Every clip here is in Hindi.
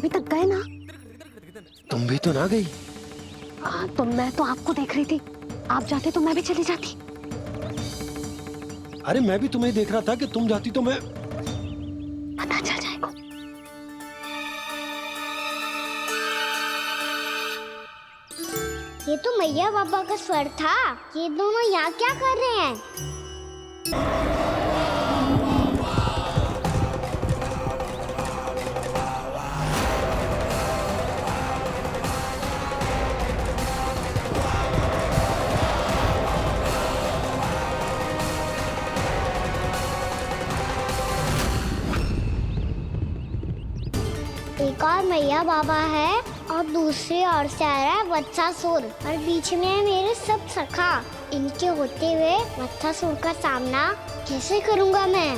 अभी तक गए ना? तुम भी तो ना गई। तो मैं तो आपको देख रही थी, आप जाते तो मैं भी चली जाती। अरे मैं भी तुम्हें देख रहा था कि तुम जाती तो मैं। पता चल जाएगा। ये तो मैया बाबा का स्वर था। ये दोनों यहाँ क्या कर रहे हैं? एक और मैया बाबा है और दूसरी ओर से आ रहा है वत्सासुर और बीच में है मेरे सब सखा। इनके होते हुए वत्सासुर का सामना कैसे करूंगा मैं?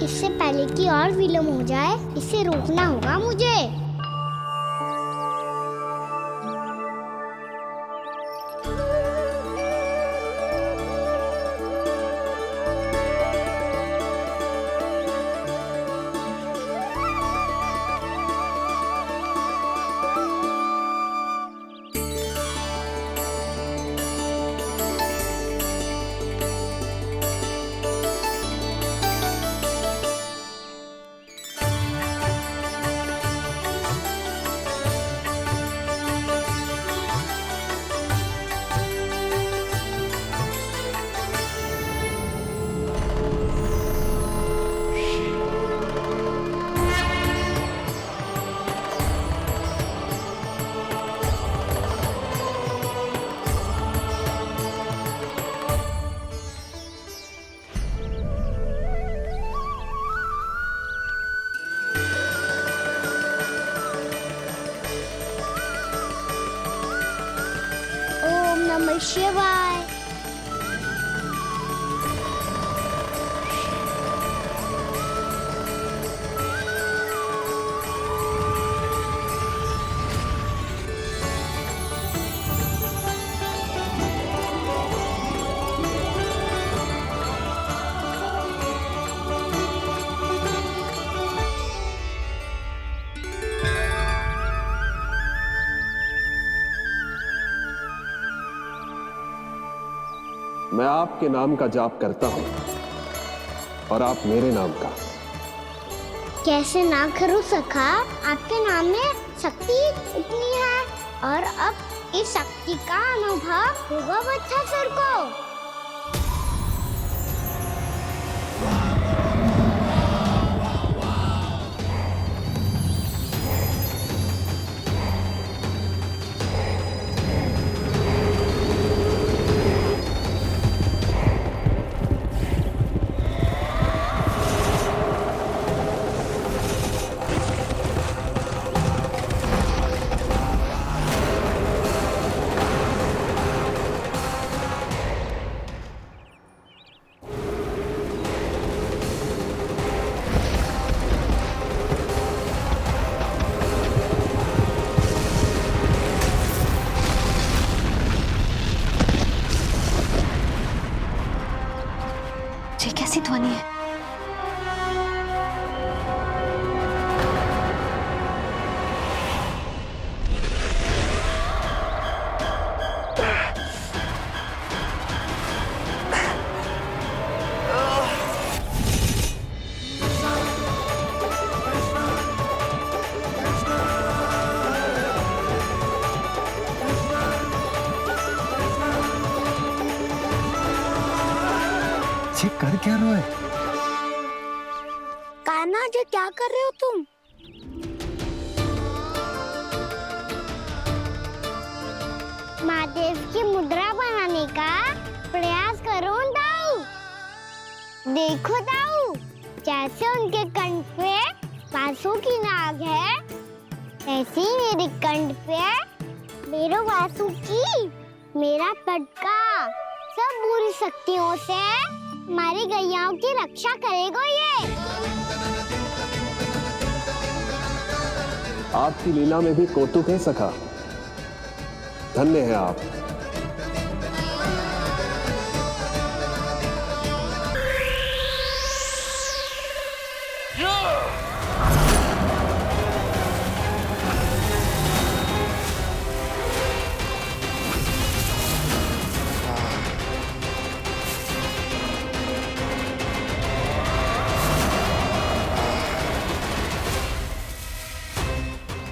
इससे पहले कि और विलम्ब हो जाए, इसे रोकना होगा मुझे। ओम नमः शिवाय। मैं आपके नाम का जाप करता हूं और आप मेरे नाम का। कैसे ना करूं सखा? आपके नाम में शक्ति इतनी है और अब इस शक्ति का अनुभव होगा वत्सासुर को। ये कैसी ध्वनि है? ये कर क्या रहा है? कान्हा जी क्या कर रहे हो तुम? महादेव की मुद्रा बनाने का प्रयास करो दाऊ। देखो दाऊ, जैसे उनके कंठ पे बांसुरी की नाग है, ऐसे ही मेरे कंठ पे मेरो वासुकी, मेरा पटका सब बुरी शक्तियों से हमारी गैयाओं की रक्षा करेगा ये। आपकी लीला में भी कौतुक है सखा। धन्य है आप।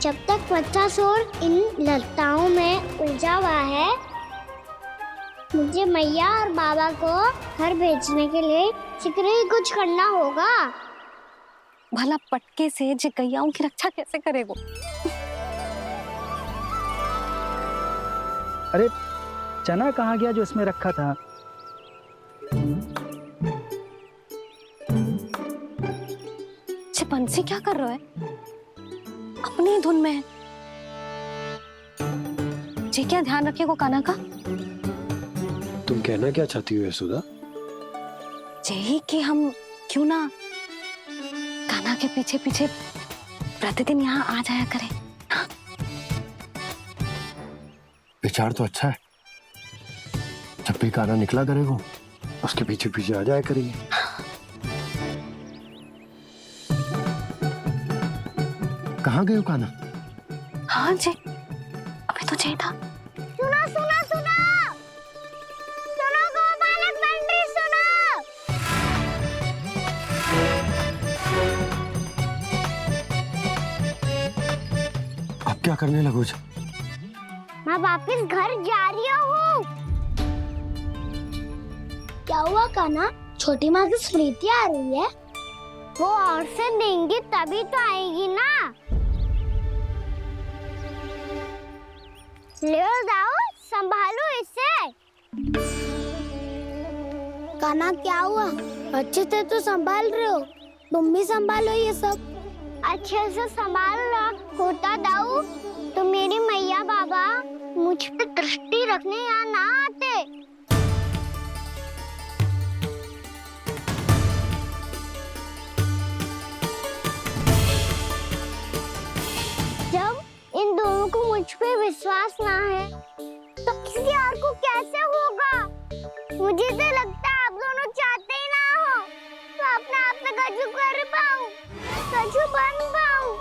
जब तक वत्सासुर इन लताओं में उलझा हुआ है, मुझे मैया और बाबा को घर भेजने के लिए शीघ्र ही कुछ करना होगा। भला पटके से गैयाओं की रक्षा कैसे करेगो? अरे चना कहाँ गया जो इसमें रखा था? बंसी क्या कर रहा है? अपनी ही धुन में है। जी क्या ध्यान रखिएगो कान्हा का। तुम कहना क्या चाहती हो यशोदा? यही कि हम क्यों ना कान्हा के पीछे पीछे प्रतिदिन यहाँ आ जाया करें। हाँ? विचार तो अच्छा है। जब भी कान्हा निकला करेगा उसके पीछे पीछे आ जाया करेंगे। कहाँ गए हो कान्हा? हाँ जी, अभी तो चाहिए था। सुनो सुनो सुनो सुनो गोपालक मंत्री सुनो। अब क्या करने लगोगे? मैं वापस घर जा रही हूँ। क्या हुआ कान्हा? छोटी माँ की स्मृति आ रही है। वो और से देंगी तभी तो आएगी ना। ले जाओ, संभालो इसे। कान्हा क्या हुआ? अच्छे से तो संभाल रहे हो, तुम भी संभालो ये सब। अच्छे से संभाल रहा होता दाऊ तो मेरी मैया बाबा मुझ पे दृष्टि रखने यहाँ ना आते। जब इन दोनों को मुझ पे विश्वास ना है तो किसी और को कैसे होगा? मुझे तो लगता है आप दोनों चाहते ही ना हो तो अपने आप में कछु कर पाऊं, कछु बन पाऊं।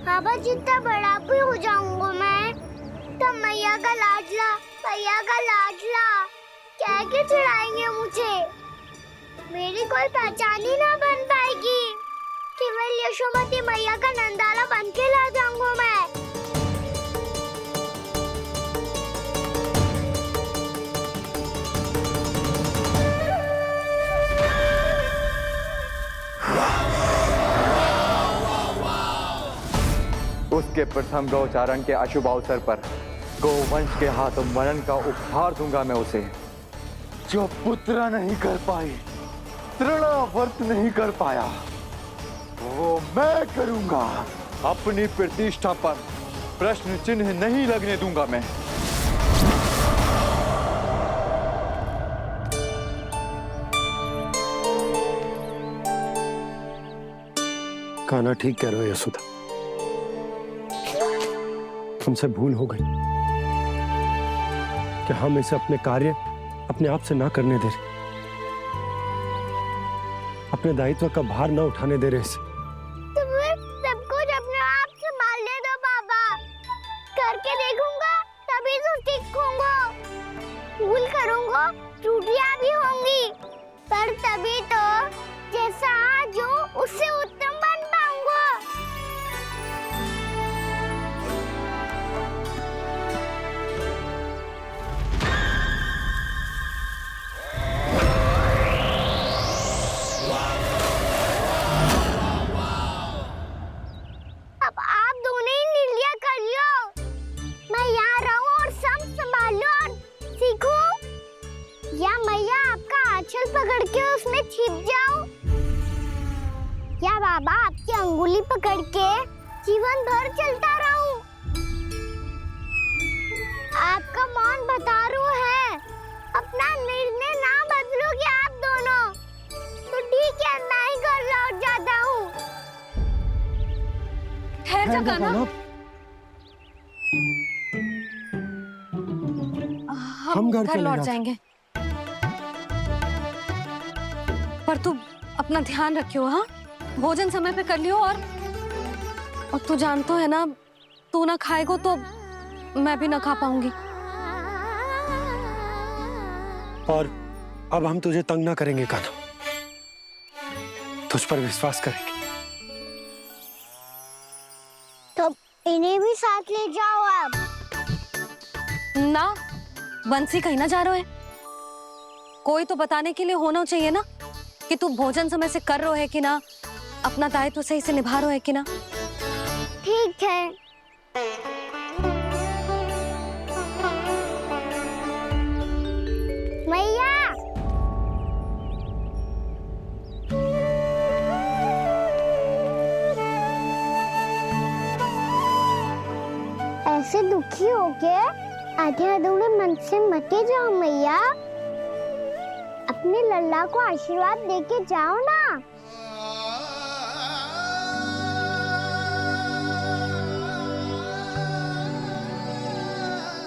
बाबा जितना बड़ा भी हो जाऊंगा मैं तब मैया का लाडला कह के चिढ़ाएंगे मुझे। मेरी कोई पहचान ही ना बन पाएगी। केवल यशोमती मैया का नंदाला बन के ला जाऊंगा मैं। उसके प्रथम गौचारण के अशुभ अवसर पर गोवंश के हाथों मरण का उपहार दूंगा मैं उसे। जो पुत्र नहीं कर पाई, तृणावर्त नहीं कर पाया, वो मैं करूंगा। अपनी प्रतिष्ठा पर प्रश्न चिन्ह नहीं लगने दूंगा मैं। कान्हा ठीक कह रहे हो यशोदा, हमसे भूल हो गई कि हम इसे अपने कार्य अपने आप से ना करने दे रहे, अपने दायित्व का भार ना उठाने दे रहे इसे। सब कुछ अपने आप से संभालने दो बाबा। करके देखूंगा तभी तो ठीक होऊंगा। भूल करूंगा, त्रुटियां भी होंगी, पर तभी तो जैसा आज हूं उससे उत्तम बन पाऊंगा। छिप जाऊं? या बाबा आपकी अंगुली पकड़ के जीवन भर चलता रहूं? आपका मौन बतारू है, अपना निर्णय ना बदलोगे आप दोनों तो ठीक है, मैं ही घर लौट जाता हूँ। ठहर जा कान्हा, हम घर घर चले लौट जाते। जाएंगे। पर तू अपना ध्यान रखियो, हाँ? भोजन समय पे कर लियो। और तू जानतो है ना, तू ना खाएगो तो मैं भी ना खा पाऊंगी। और अब हम तुझे तंग ना करेंगे कान्हा, तुझ पर विश्वास करेंगे। तो इन्हें भी साथ ले जाओ आप। ना, बंसी कहीं ना जा रहे है। कोई तो बताने के लिए होना चाहिए ना कि तू भोजन समय से कर रहे है कि ना, अपना दायित्व सही से निभा रहे है कि ना। ठीक है। मैया, ऐसे दुखी हो के आधे अधूरे मन से मत जाओ मैया, अपने लल्ला को आशीर्वाद देके जाओ ना।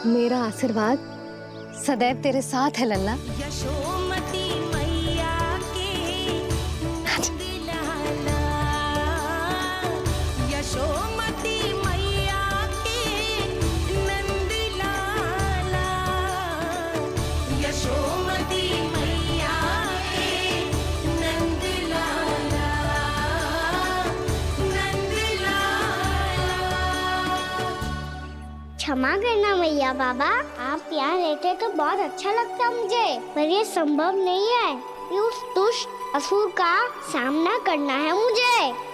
मेरा आशीर्वाद सदैव तेरे साथ है लल्ला। यशोमती मैया के नंद लाला, यशोमती मैया के नंद लाला, यशोमती मैया के नंद लाला, नंद लाला। क्षमा करना मैया बाबा, आप यहाँ रहते तो बहुत अच्छा लगता मुझे, पर ये संभव नहीं है। ये उस दुष्ट असुर का सामना करना है मुझे।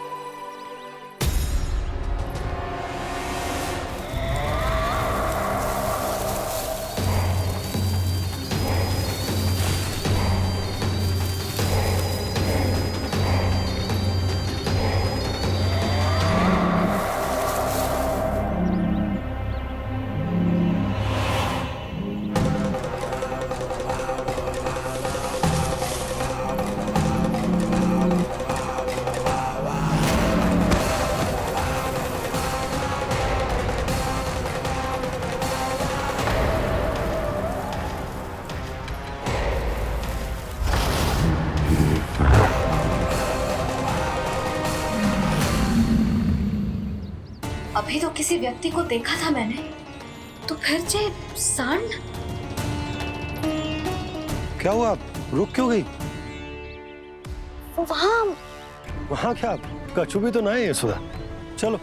अभी तो किसी व्यक्ति को देखा था मैंने, तो फिर से सांड। क्या हुआ, रुक क्यों गई? वहाँ वहाँ क्या, कछु भी तो नहीं है सुधा, चलो।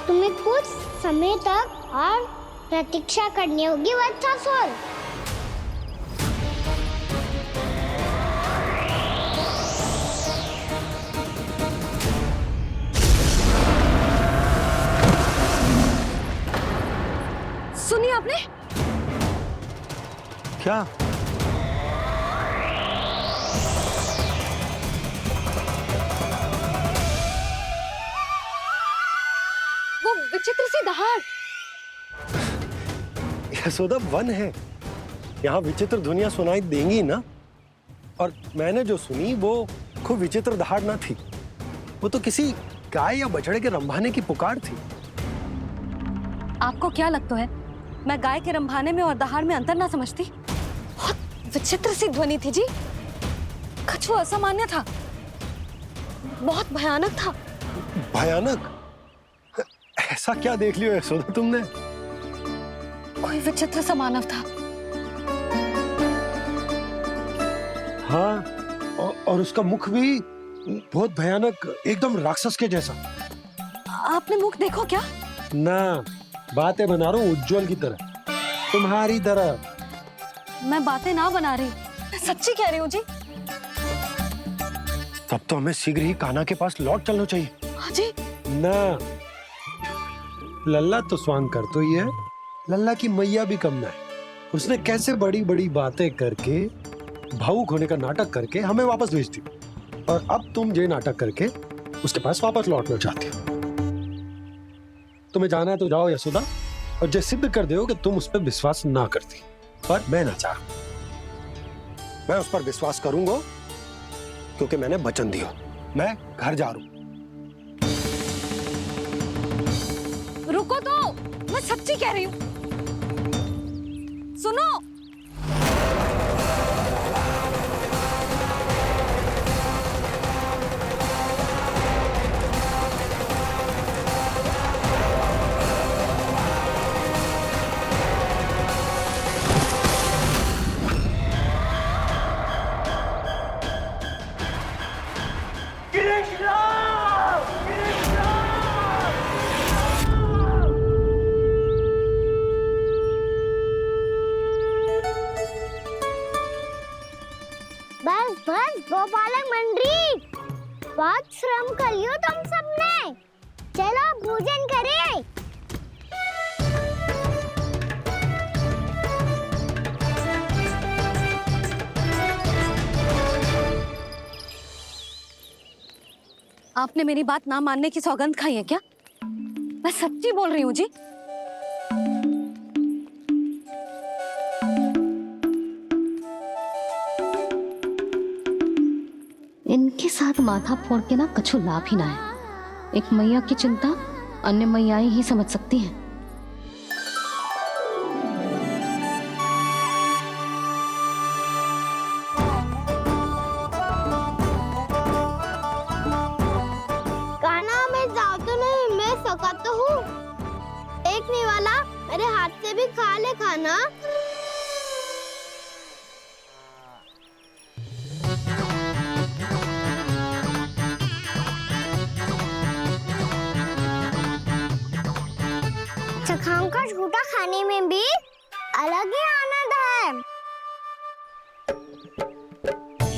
तुम्हें कुछ समय तक और प्रतीक्षा करनी होगी वत्सासुर। सुनिए आपने? क्या? वो विचित्र सी दहाड़। यशोदा, वन है, यहाँ विचित्र ध्वनियां सुनाई देंगी ना। और मैंने जो सुनी वो खूब विचित्र दहाड़ ना थी, वो तो किसी गाय या बछड़े के रंभाने की पुकार थी। आपको क्या लगता है मैं गाय के रंभाने में और दहाड़ में अंतर ना समझती? बहुत विचित्र सी ध्वनि थी जी, कुछ वो असामान्य था, बहुत भयानक था। भयानक? ऐसा क्या देख लियो यशोदा तुमने? कोई विचित्र सा मानव था। हाँ, और उसका मुख भी बहुत भयानक, एकदम राक्षस के जैसा। आपने मुख देखो क्या? ना, बातें बना रहा हूँ उज्जवल की तरह, तुम्हारी तरह। मैं बातें ना बना रही, मैं सच्ची कह रही हूँ जी। तब तो हमें शीघ्र ही कान्हा के पास लौट चलना चाहिए। हाँ जी। ना, लल्ला तो स्वांग कर तो ही है, लल्ला की मैया भी कम ना है। उसने कैसे बड़ी बड़ी बातें करके, भावुक होने का नाटक करके हमें वापस भेज दी, और अब तुम ये नाटक करके उसके पास वापस लौटना चाहती हो। तुम्हें जाना है तो जाओ यशोदा, और जो सिद्ध कर दो कि तुम उस पर विश्वास ना करती, पर मैं ना चाह, मैं उस पर विश्वास करूंगा क्योंकि मैंने वचन दिया। मैं घर जा रहा हूं। रुको तो, मैं सच्ची कह रही हूँ। सुनो, बस बस गोपालक मंडली, बहुत श्रम कर लियो तुम सबने। चलो भोजन करें। आपने मेरी बात ना मानने की सौगंध खाई है क्या? मैं सच्ची बोल रही हूँ जी। इनके साथ माथा फोड़ के ना कछु लाभ ही ना है। एक मैया की चिंता अन्य मैयाएं ही समझ सकती हैं। कान्हा मैं जाओ तो नहीं, मैं सका तो हूँ। एक नहीं वाला मेरे हाथ से भी खा ले खाना। चखाओं का झूठा खाने में भी अलग ही आनंद है।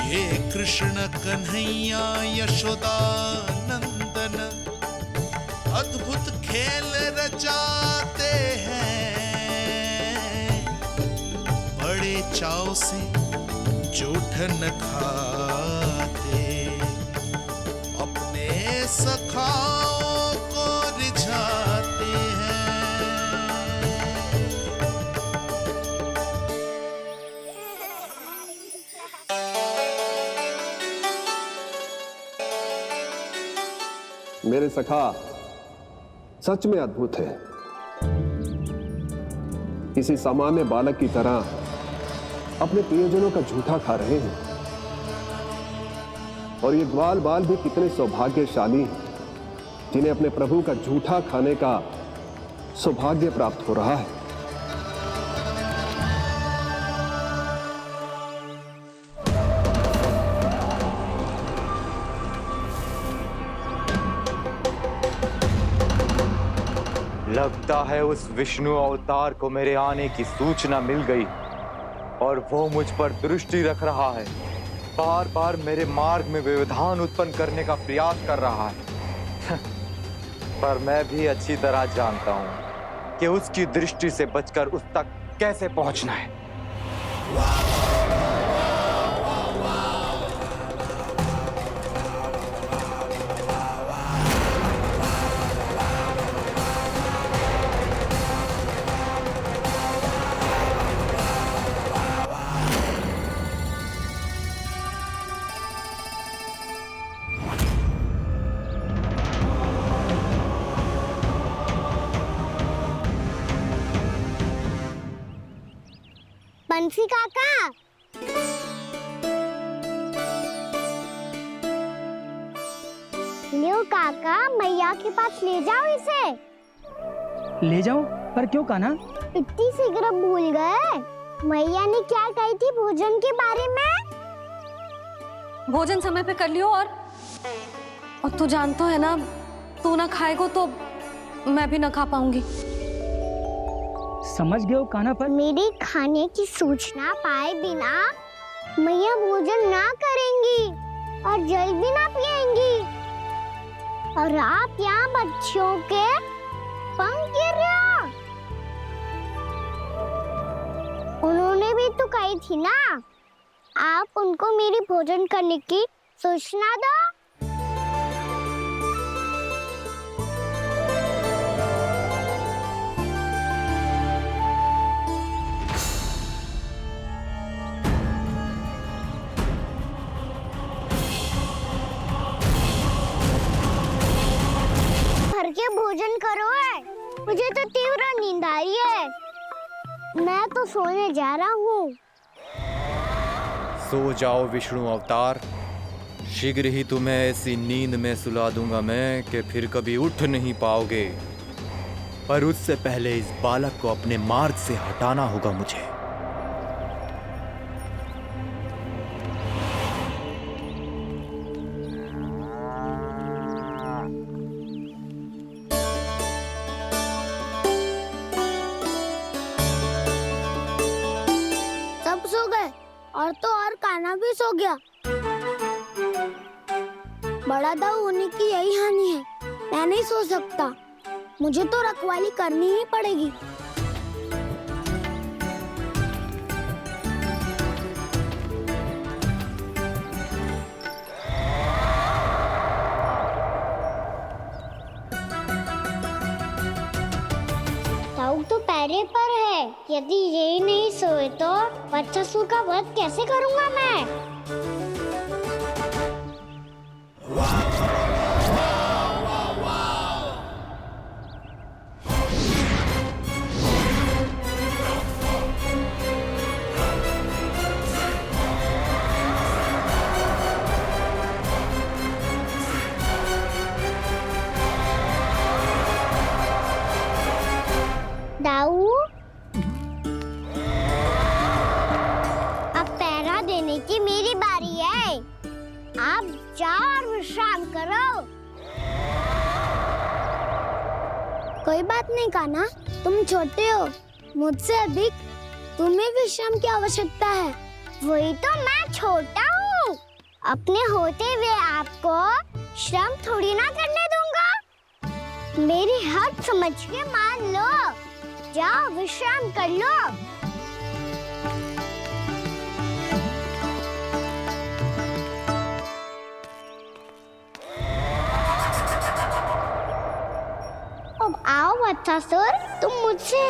ये कृष्ण कन्हैया यशोदा नंदन अद्भुत खेल रचाते हैं, बड़े चाव से जूठन खाते, अपने सखाओं को रिझाते हैं। मेरे सखा सच में अद्भुत है। किसी सामान्य बालक की तरह अपने प्रियजनों का झूठा खा रहे हैं, और ये ग्वाल बाल भी कितने सौभाग्यशाली हैं जिन्हें अपने प्रभु का झूठा खाने का सौभाग्य प्राप्त हो रहा है। लगता है उस विष्णु अवतार को मेरे आने की सूचना मिल गई और वो मुझ पर दृष्टि रख रहा है। बार बार मेरे मार्ग में व्यवधान उत्पन्न करने का प्रयास कर रहा है। पर मैं भी अच्छी तरह जानता हूं कि उसकी दृष्टि से बचकर उस तक कैसे पहुंचना है। बंसी काका, लियो काका, मैया के पास ले जाओ इसे। ले जाओ? पर क्यों कान्हा? इतनी शीघ्र भूल गए? मैया ने क्या कही थी भोजन के बारे में? भोजन समय पे कर लियो और और तू जानता है ना, तू ना खाएगा तो मैं भी ना खा पाऊंगी। समझ गए हो कान्हा पर? मेरे खाने की सूचना पाए बिना मैया भोजन ना करेंगी और जल भी ना पिएंगी। और आप यहाँ बच्चों के पंख गिर रहे हो। उन्होंने भी तो कही थी ना, आप उनको मेरी भोजन करने की सूचना दो। भर के भोजन करो है, मुझे तो तीव्र नींद आ रही है। मैं तो सोने जा रहा हूँ। सो जाओ विष्णु अवतार, शीघ्र ही तुम्हें ऐसी नींद में सुला दूंगा मैं कि फिर कभी उठ नहीं पाओगे। पर उससे पहले इस बालक को अपने मार्ग से हटाना होगा मुझे। सब सो गए और तो और कान्हा भी सो गया। बड़ा दाऊ होने की यही हानि है, मैं नहीं सो सकता। मुझे तो रखवाली करनी ही पड़ेगी। दाऊ तो पहरे पर है, यदि यही नहीं सोए तो बच्चासुर का वध कैसे करूंगा मैं? दाऊ, अब पहरा देने की मेरी बारी है। आप जाओ और विश्राम करो। कोई बात नहीं कान्हा, तुम छोटे हो, मुझसे अधिक तुम्हें विश्राम की आवश्यकता है। वही तो, मैं छोटा हूँ, अपने होते हुए आपको श्रम थोड़ी ना करने दूंगा। मेरी हद समझ के मान लो। जाओ विश्राम कर लो। अब आओ बच्चासुर, तुम मुझसे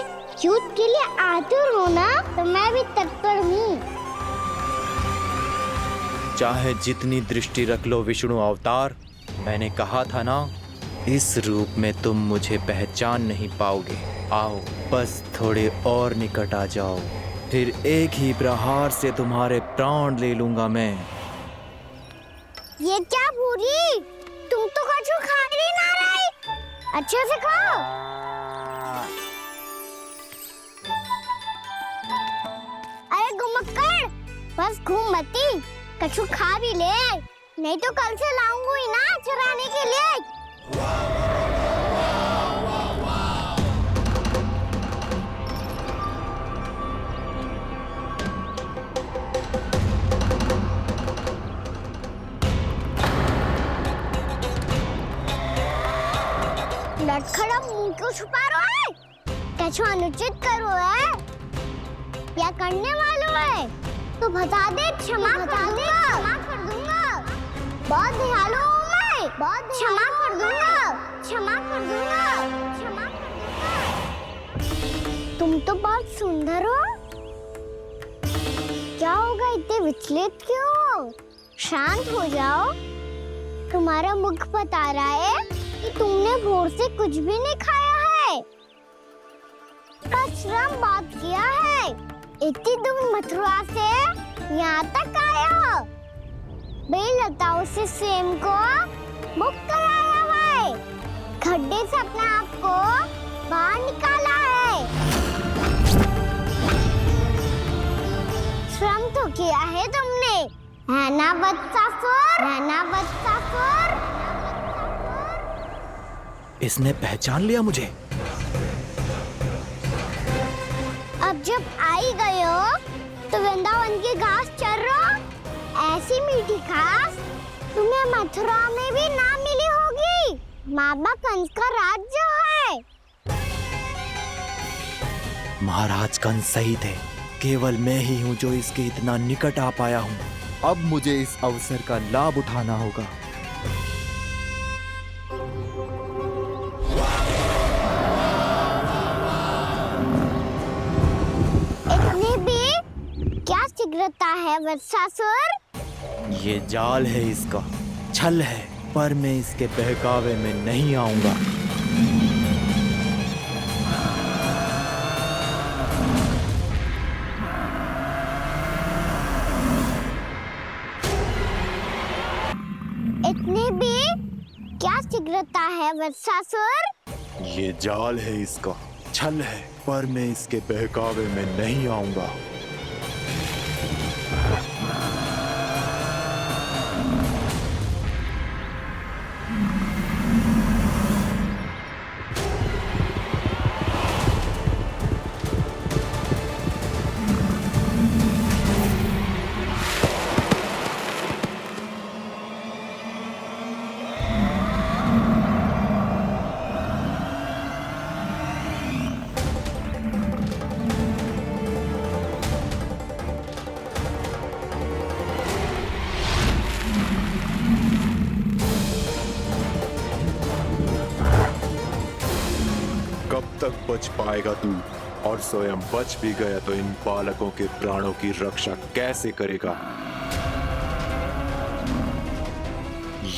युद्ध के लिए आतुर हो ना, तो मैं भी तत्पर हूँ। चाहे जितनी दृष्टि रख लो विष्णु अवतार, मैंने कहा था ना, इस रूप में तुम मुझे पहचान नहीं पाओगे। आओ, बस थोड़े और निकट आ जाओ, फिर एक ही प्रहार से तुम्हारे प्राण ले लूंगा मैं। ये क्या भूरी, तुम तो कछु खा ही ना रही। अच्छे से खाओ। अरे गुमक्कड़, बस घूम मती, कछु खा भी ले, नहीं तो कल से लाऊंगी ना चराने के लिए। लटखड़ा मुंह क्यों छुपा रहा है? कछु अनुचित करो है या करने वालों है तो बता दे, क्षमा कर दूंगा। बहुत दयालु हूँ मैं, बहुत क्षमा कर दूंगा। तुम तो बहुत सुंदर हो। क्या होगा, इतने विचलित क्यों हो? शांत हो जाओ। तुम्हारा मुख बता रहा है कि तुमने भोर से कुछ भी नहीं खाया है, बस श्रम बात किया है। इतनी दूर मथुरा से यहाँ तक आया हो, बेलताओं से सेम को मुक्त कराया हुआ है, खड्डे से अपने आप को बाहर निकाला है। श्रम तो किया है तुमने, है ना वत्सासुर, है ना वत्सासुर। इसने पहचान लिया मुझे। अब जब आई गए हो तो वृंदावन की घास चर रहो। ऐसी मीठी घास तुम्हें मथुरा में भी ना मिली होगी। बाबा कंस का राज्य है। महाराज कंस सही थे, केवल मैं ही हूँ जो इसके इतना निकट आ पाया हूँ। अब मुझे इस अवसर का लाभ उठाना होगा। इतनी भी क्या शीघ्रता है वत्सासुर। ये जाल है इसका, छल है, पर मैं इसके बहकावे में नहीं आऊंगा। इतनी भी क्या शीघ्रता है वत्सासुर। ये जाल है इसका, छल है, पर मैं इसके बहकावे में नहीं आऊंगा। कब तक बच पाएगा तू? और स्वयं बच भी गया तो इन बालकों के प्राणों की रक्षा कैसे करेगा?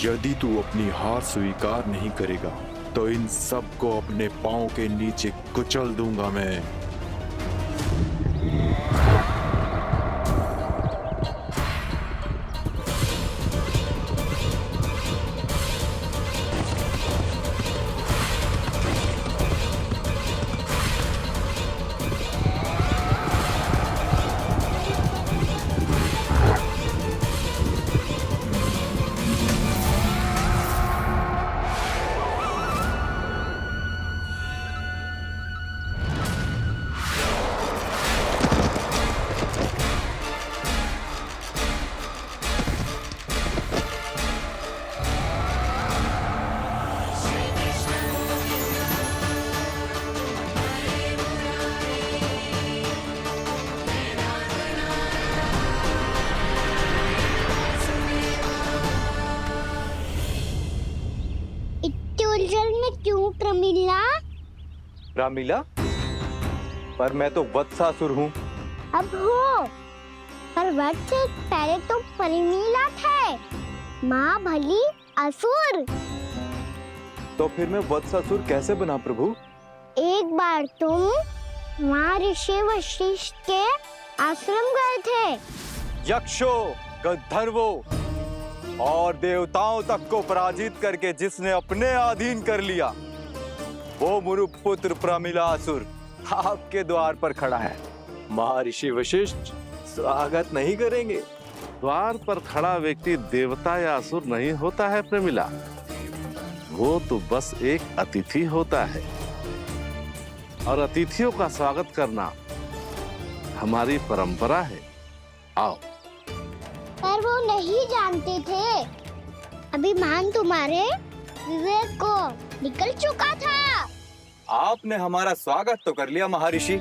यदि तू अपनी हार स्वीकार नहीं करेगा तो इन सबको अपने पांव के नीचे कुचल दूंगा मैं। उलझन में क्यों प्रमिला? रामीला, पर मैं तो वत्सासुर हूँ। अब हो, पर वक्त से पहले तो प्रमिला थे, माँ भली असुर। तो फिर मैं वत्सासुर कैसे बना प्रभु? एक बार तुम वहाँ ऋषि वशिष्ठ के आश्रम गए थे। यक्षों, गंधर्वों और देवताओं तक को पराजित करके जिसने अपने अधीन कर लिया, वो मुरुपुत्र प्रमिलासुर आपके द्वार पर खड़ा है। महर्षि वशिष्ठ स्वागत नहीं करेंगे। द्वार पर खड़ा व्यक्ति देवता या असुर नहीं होता है प्रमिला, वो तो बस एक अतिथि होता है, और अतिथियों का स्वागत करना हमारी परंपरा है। आओ। पर वो नहीं जानते थे, अभिमान तुम्हारे विवेक को निकल चुका था। आपने हमारा स्वागत तो कर लिया महर्षि,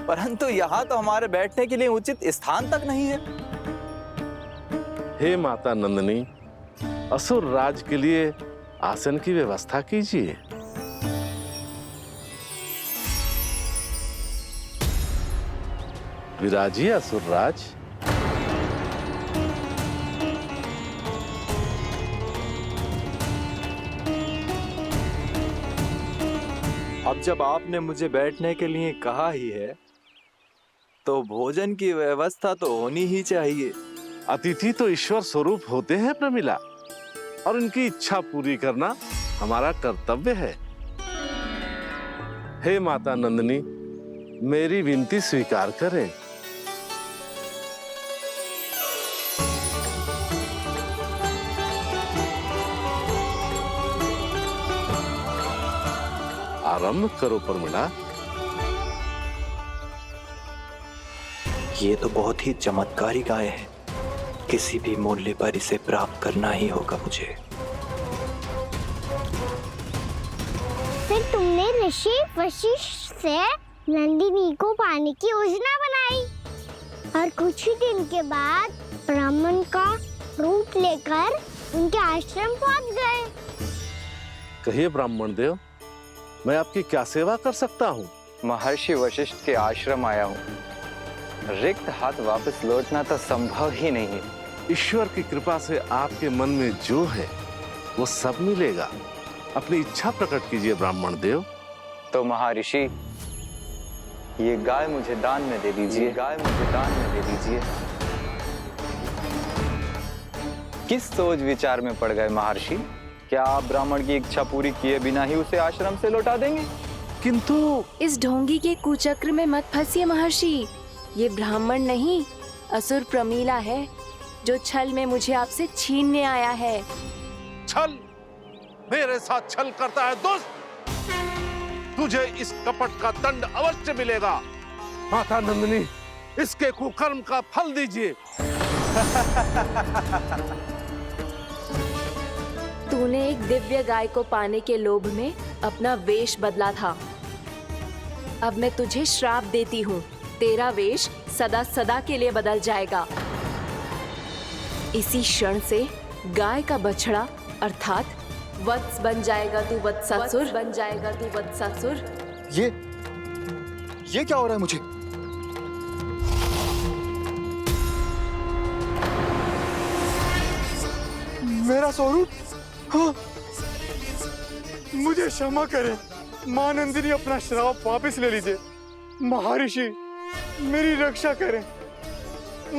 परंतु यहाँ तो हमारे बैठने के लिए उचित स्थान तक नहीं है। हे माता नंदिनी, असुर राज के लिए आसन की व्यवस्था कीजिए। विराजिए असुर राज। अब जब आपने मुझे बैठने के लिए कहा ही है, तो भोजन की व्यवस्था तो होनी ही चाहिए। अतिथि तो ईश्वर स्वरूप होते हैं प्रमिला, और उनकी इच्छा पूरी करना हमारा कर्तव्य है। हे माता नंदिनी, मेरी विनती स्वीकार करें। आरंभ करो प्रमिला। ये तो बहुत ही चमत्कारी गाय है, किसी भी मूल्य पर इसे प्राप्त करना ही होगा मुझे। फिर तुमने ऋषि वशिष्ठ से नंदिनी को पाने की योजना बनाई और कुछ ही दिन के बाद ब्राह्मण का रूप लेकर उनके आश्रम पहुंच गए। कहिए ब्राह्मण देव, मैं आपकी क्या सेवा कर सकता हूँ? महर्षि वशिष्ठ के आश्रम आया हूँ। रिक्त हाथ वापस लौटना तो संभव ही नहीं है। ईश्वर की कृपा से आपके मन में जो है वो सब मिलेगा। अपनी इच्छा प्रकट कीजिए ब्राह्मण देव। तो महर्षि, ये गाय मुझे दान में दे दीजिए, गाय मुझे दान में दे दीजिए। किस सोच विचार में पड़ गए महर्षि? क्या आप ब्राह्मण की इच्छा पूरी किए बिना ही उसे आश्रम से लौटा देंगे? किंतु इस ढोंगी के कुचक्र में मत फंसिए महर्षि। ये ब्राह्मण नहीं, असुर प्रमीला है, जो छल में मुझे आपसे छीनने आया है। छल? मेरे साथ छल करता है दुष्ट? तुझे इस कपट का दंड अवश्य मिलेगा। माता नंदिनी, इसके कुकर्म का फल दीजिए। तूने एक दिव्य गाय को पाने के लोभ में अपना वेश बदला था। अब मैं तुझे श्राप देती हूँ, तेरा वेश सदा सदा के लिए बदल जाएगा। इसी क्षण से गाय का बछड़ा अर्थात वत्स बन जाएगा तू वत्सासुर, बन जाएगा तू वत्सासुर। ये क्या हो रहा है मुझे? मेरा स्वरूप? हाँ। मुझे क्षमा करें मां नंदिनी, अपना श्राप वापस ले लीजिए। महर्षि, मेरी रक्षा करें।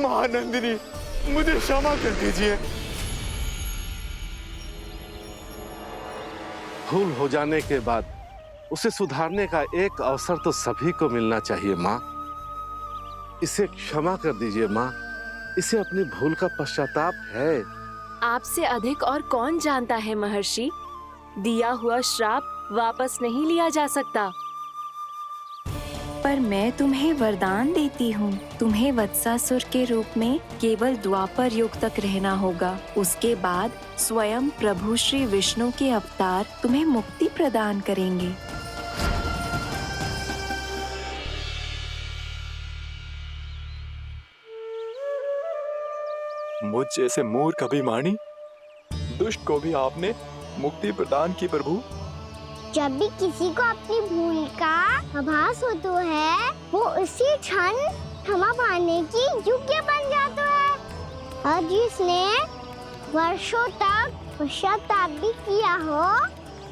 मां नंदिनी, मुझे क्षमा कर दीजिए। भूल हो जाने के बाद उसे सुधारने का एक अवसर तो सभी को मिलना चाहिए माँ। इसे क्षमा कर दीजिए माँ, इसे अपनी भूल का पश्चाताप है। आपसे अधिक और कौन जानता है महर्षि, दिया हुआ श्राप वापस नहीं लिया जा सकता। पर मैं तुम्हें वरदान देती हूँ, तुम्हें वत्सासुर के रूप में केवल द्वापर युग तक रहना होगा। उसके बाद स्वयं प्रभु श्री विष्णु के अवतार तुम्हें मुक्ति प्रदान करेंगे। मुझ जैसे मूर्ख अभिमानी दुष्ट को भी आपने मुक्ति प्रदान की प्रभु। जब भी किसी को अपनी भूल का आभास होता है, वो उसी क्षण क्षमा पाने की योग्य बन जाता है। और जिसने वर्षों तक पश्चाताप भी किया हो,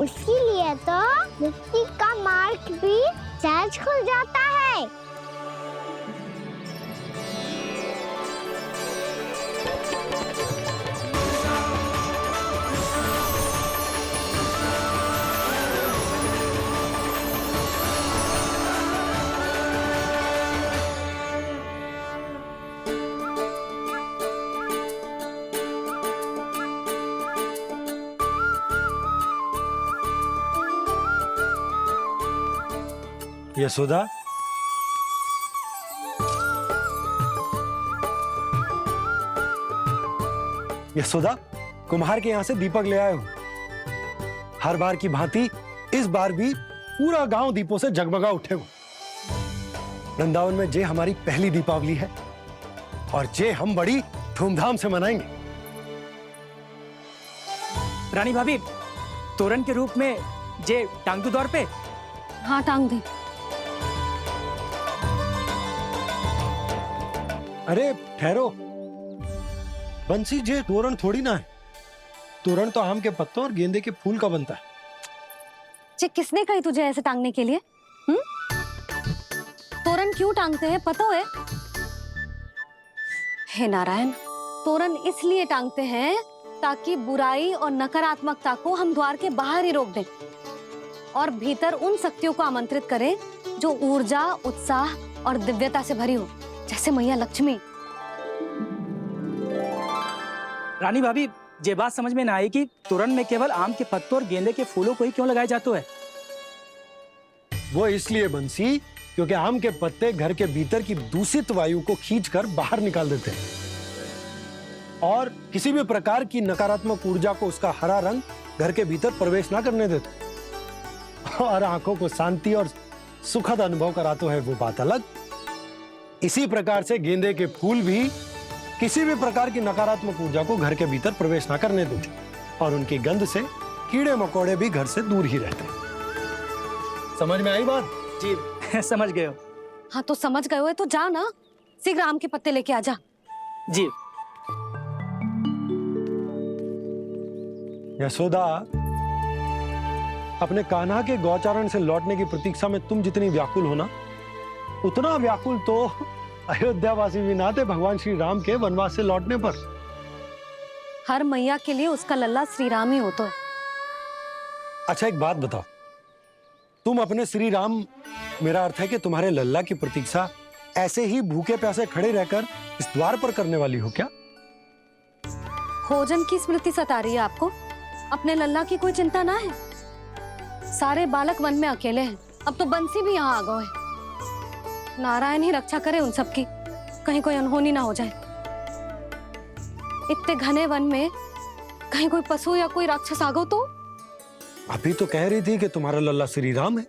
उसके लिए तो मुक्ति का मार्ग भी सहज खुल जाता है। यशोदा, यशोदा, कुम्हार के यहाँ से दीपक ले आए हूं। हर बार की भांति इस बार भी पूरा गांव दीपों से जगमगा उठे हो। वृंदावन में जे हमारी पहली दीपावली है और जे हम बड़ी धूमधाम से मनाएंगे। रानी भाभी, तोरण के रूप में जे टांग दो दौर पे। हाँ, टांग दे। अरे ठहरो, बंसी, जे तोरण थोड़ी ना है। तोरण तो आम के पत्तों और गेंदे के फूल का बनता है। जे किसने कही तुझे ऐसे टांगने के लिए? तोरण क्यों टांगते हैं पता है? हे नारायण, तोरण इसलिए टांगते हैं ताकि बुराई और नकारात्मकता को हम द्वार के बाहर ही रोक दें और भीतर उन शक्तियों को आमंत्रित करें जो ऊर्जा, उत्साह और दिव्यता से भरी हो, जैसे मैया लक्ष्मी। रानी भाभी, ये बात समझ में ना आई कि तोरण में केवल आम के पत्तों और गेंदे के फूलों को ही क्यों लगाया जाता है। वो इसलिए बंसी क्योंकि आम के पत्ते घर के भीतर की दूषित वायु को खींचकर बाहर निकाल देते हैं और किसी भी प्रकार की नकारात्मक ऊर्जा को उसका हरा रंग घर के भीतर प्रवेश ना करने देते और आंखों को शांति और सुखद अनुभव कराते है, वो बात अलग। इसी प्रकार से गेंदे के फूल भी किसी भी प्रकार की नकारात्मक ऊर्जा को घर के भीतर प्रवेश ना करने देते और उनकी गंध से कीड़े मकोड़े भी घर से दूर ही रहते हैं। समझ में आई बात? जी समझ गए हो। हाँ तो समझ गए हो तो जा ना, शीघ्र आम के पत्ते लेके आ जा। जी। यशोदा, अपने कान्हा के गौचारण से लौटने की प्रतीक्षा में तुम जितनी व्याकुल हो ना, उतना व्याकुल तो अयोध्यावासी भी ना थे भगवान श्री राम के वनवास से लौटने पर। हर मैया के लिए उसका लल्ला श्री राम ही होता है। अच्छा एक बात बताओ, तुम अपने श्री राम, मेरा अर्थ है कि तुम्हारे लल्ला की प्रतीक्षा ऐसे ही भूखे प्यासे खड़े रहकर इस द्वार पर करने वाली हो क्या? भोजन की स्मृति सता रही है आपको? अपने लल्ला की कोई चिंता ना है। सारे बालक वन में अकेले हैं, अब तो बंसी भी यहाँ आ गए हैं। नारायण ही रक्षा करे उन सबकी, कहीं कोई अनहोनी ना हो जाए। इतने घने वन में कहीं कोई पशु या कोई राक्षस आ गो तो? अभी तो कह रही थी कि तुम्हारा लल्ला श्री राम है।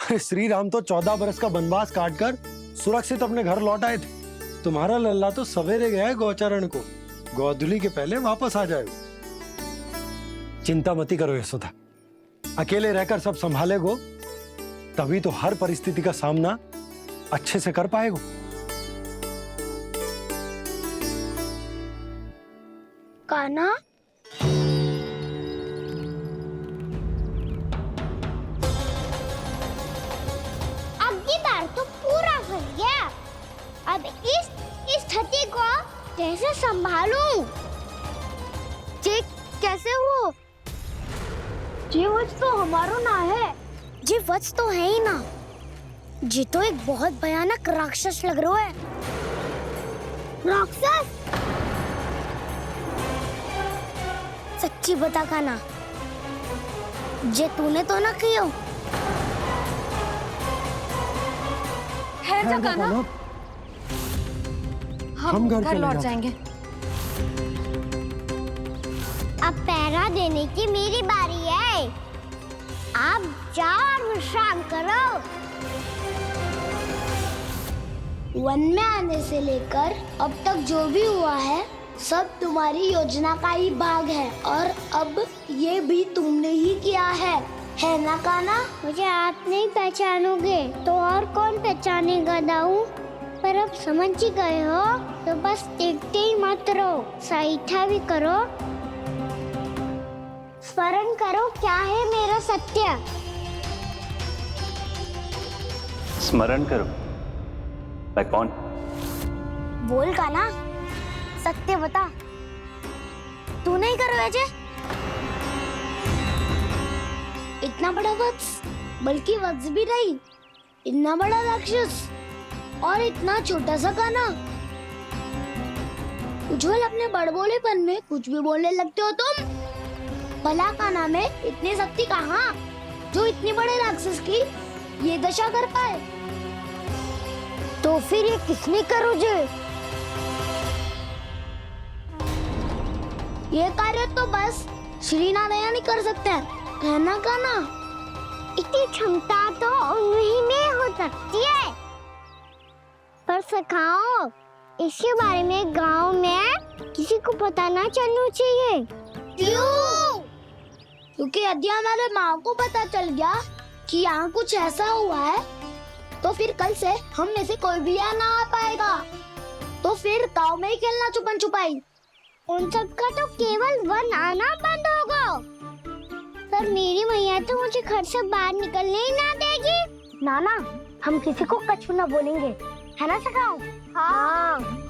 अरे श्री राम तो 14 बरस का वनवास काटकर सुरक्षित अपने घर लौट आए थे। तुम्हारा लल्ला तो सवेरे गया है गौचरण को, गोधूली के पहले वापस आ जाएगा। चिंता मती करो यशोदा, अकेले रहकर सब संभालेगो तभी तो हर परिस्थिति का सामना अच्छे से कर पाएगो। कान्हा, अब की बार तो पूरा फंस गया। अब इस स्थिति को कैसे संभालूं? जी कैसे हो? जी वत्स तो हमारो ना है। जी वत्स तो है ही ना। जी तो एक बहुत भयानक राक्षस लग रहा है। राक्षस? सच्ची बता कान्हा, जे तूने तो ना कियो? है जा कान्हा, हम घर लौट जाएंगे। अब पहरा देने की मेरी बारी है। आप जाओ और विश्राम करो। वन में आने से लेकर अब तक जो भी हुआ है सब तुम्हारी योजना का ही भाग है और अब ये भी तुमने ही किया है ना कान्हा? मुझे आप नहीं पहचानोगे तो और कौन पहचानेगा दाऊ? पर अब समझ ही गए हो तो बस देखते ही मत रहो, सईठा भी करो, स्मरण करो क्या है मेरा सत्य। स्मरण करो? मैं कौन? बोल कान्हा, सत्य बता। तू नहीं करो अजय? इतना बड़ा वत्स, बल्कि वत्स भी नहीं, इतना बड़ा राक्षस और इतना छोटा सा कान्हा। उज्जवल अपने बड़बोलेपन में कुछ भी बोलने लगते हो तुम। भला कान्हा में इतनी शक्ति कहाँ जो इतनी बड़े राक्षस की ये दशा कर पाए? तो फिर ये किसने करो जे? ये कार्य तो बस श्री नारायण ही कर सकते हैं, है ना कान्हा? इतनी क्षमता तो उन्हीं में हो सकती है, पर सखाओ इसके बारे में गांव में किसी को पता ना चलना चाहिए। क्यों? क्योंकि यदि हमारे माँ को पता चल गया कि यहाँ कुछ ऐसा हुआ है तो फिर कल से हम में से कोई भी यहाँ ना आ पाएगा। तो फिर गांव में ही खेलना छुपन छुपाई। उन सब का तो केवल वन आना बंद होगा। पर मेरी मैया तो मुझे घर से बाहर निकलने ही ना देगी। नाना, हम किसी को कछु ना बोलेंगे, है ना सखाओ? हाँ।